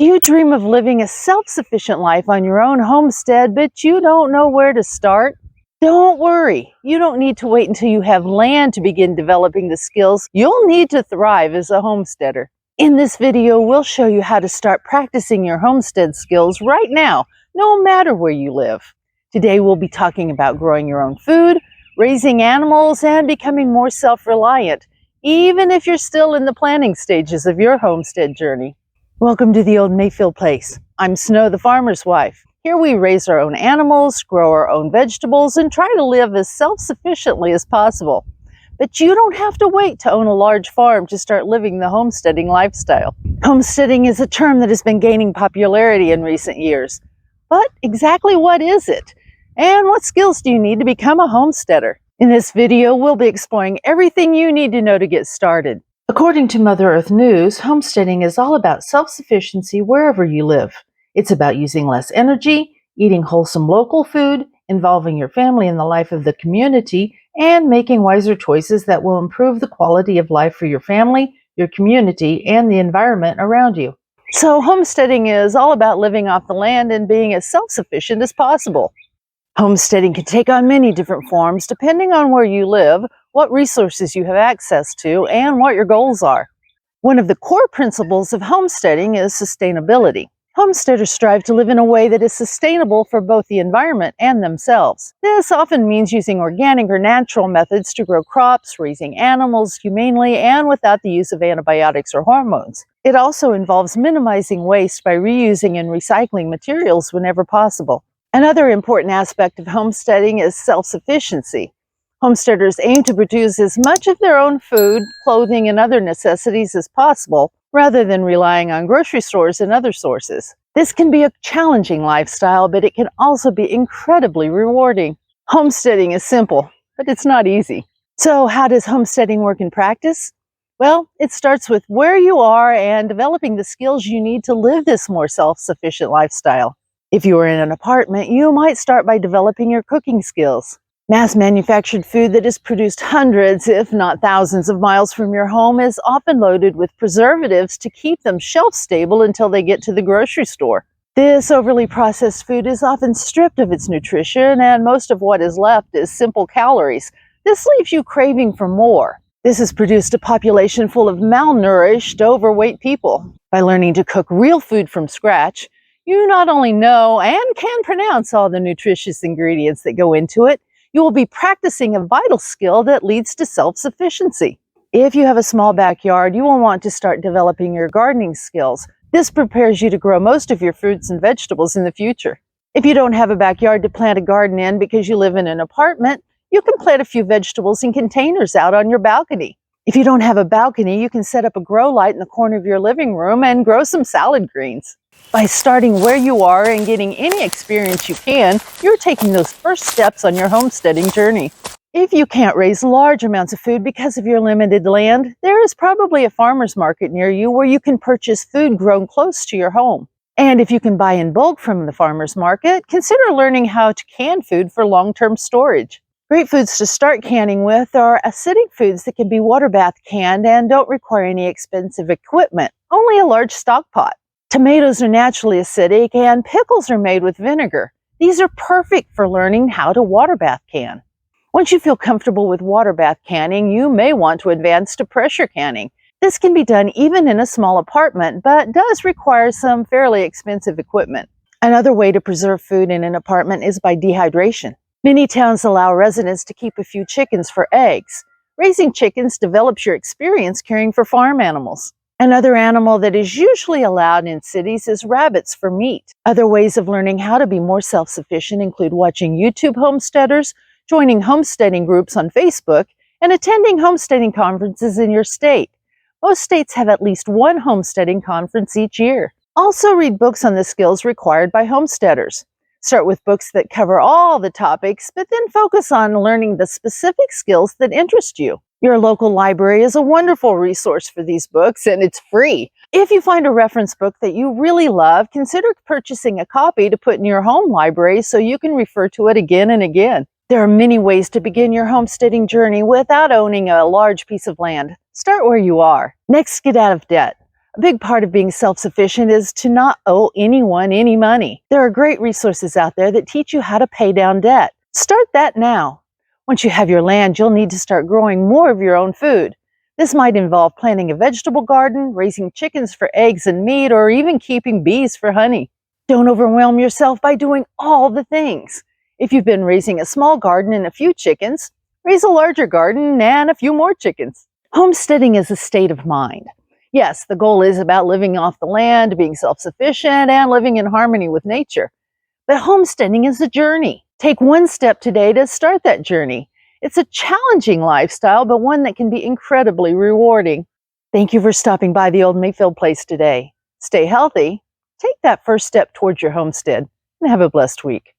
Do you dream of living a self-sufficient life on your own homestead, but you don't know where to start? Don't worry. You don't need to wait until you have land to begin developing the skills you'll need to thrive as a homesteader. In this video, we'll show you how to start practicing your homestead skills right now, no matter where you live. Today, we'll be talking about growing your own food, raising animals, and becoming more self-reliant, even if you're still in the planning stages of your homestead journey. Welcome to the old Mayfield place. I'm Snow, the farmer's wife. Here we raise our own animals, grow our own vegetables, and try to live as self-sufficiently as possible. But you don't have to wait to own a large farm to start living the homesteading lifestyle. Homesteading is a term that has been gaining popularity in recent years. But exactly what is it? And what skills do you need to become a homesteader? In this video, we'll be exploring everything you need to know to get started. According to Mother Earth News, homesteading is all about self-sufficiency wherever you live. It's about using less energy, eating wholesome local food, involving your family in the life of the community, and making wiser choices that will improve the quality of life for your family, your community, and the environment around you. So homesteading is all about living off the land and being as self-sufficient as possible. Homesteading can take on many different forms depending on where you live, what resources you have access to, and what your goals are. One of the core principles of homesteading is sustainability. Homesteaders strive to live in a way that is sustainable for both the environment and themselves. This often means using organic or natural methods to grow crops, raising animals humanely, and without the use of antibiotics or hormones. It also involves minimizing waste by reusing and recycling materials whenever possible. Another important aspect of homesteading is self-sufficiency. Homesteaders aim to produce as much of their own food, clothing, and other necessities as possible, rather than relying on grocery stores and other sources. This can be a challenging lifestyle, but it can also be incredibly rewarding. Homesteading is simple, but it's not easy. So how does homesteading work in practice? Well, it starts with where you are and developing the skills you need to live this more self-sufficient lifestyle. If you are in an apartment, you might start by developing your cooking skills. Mass-manufactured food that is produced hundreds, if not thousands of miles from your home is often loaded with preservatives to keep them shelf-stable until they get to the grocery store. This overly processed food is often stripped of its nutrition, and most of what is left is simple calories. This leaves you craving for more. This has produced a population full of malnourished, overweight people. By learning to cook real food from scratch, you not only know and can pronounce all the nutritious ingredients that go into it, you will be practicing a vital skill that leads to self-sufficiency. If you have a small backyard, you will want to start developing your gardening skills. This prepares you to grow most of your fruits and vegetables in the future. If you don't have a backyard to plant a garden in because you live in an apartment, you can plant a few vegetables in containers out on your balcony. If you don't have a balcony, you can set up a grow light in the corner of your living room and grow some salad greens. By starting where you are and getting any experience you can, you're taking those first steps on your homesteading journey. If you can't raise large amounts of food because of your limited land, there is probably a farmer's market near you where you can purchase food grown close to your home. And if you can buy in bulk from the farmer's market, consider learning how to can food for long-term storage. Great foods to start canning with are acidic foods that can be water bath canned and don't require any expensive equipment, only a large stock pot. Tomatoes are naturally acidic, and pickles are made with vinegar. These are perfect for learning how to water bath can. Once you feel comfortable with water bath canning, you may want to advance to pressure canning. This can be done even in a small apartment, but does require some fairly expensive equipment. Another way to preserve food in an apartment is by dehydration. Many towns allow residents to keep a few chickens for eggs. Raising chickens develops your experience caring for farm animals. Another animal that is usually allowed in cities is rabbits for meat. Other ways of learning how to be more self-sufficient include watching YouTube homesteaders, joining homesteading groups on Facebook, and attending homesteading conferences in your state. Most states have at least one homesteading conference each year. Also read books on the skills required by homesteaders. Start with books that cover all the topics, but then focus on learning the specific skills that interest you. Your local library is a wonderful resource for these books, and it's free. If you find a reference book that you really love, consider purchasing a copy to put in your home library so you can refer to it again and again. There are many ways to begin your homesteading journey without owning a large piece of land. Start where you are. Next, get out of debt. A big part of being self-sufficient is to not owe anyone any money. There are great resources out there that teach you how to pay down debt. Start that now. Once you have your land, you'll need to start growing more of your own food. This might involve planting a vegetable garden, raising chickens for eggs and meat, or even keeping bees for honey. Don't overwhelm yourself by doing all the things. If you've been raising a small garden and a few chickens, raise a larger garden and a few more chickens. Homesteading is a state of mind. Yes, the goal is about living off the land, being self-sufficient, and living in harmony with nature. But homesteading is a journey. Take one step today to start that journey. It's a challenging lifestyle, but one that can be incredibly rewarding. Thank you for stopping by the old Mayfield place today. Stay healthy, take that first step towards your homestead, and have a blessed week.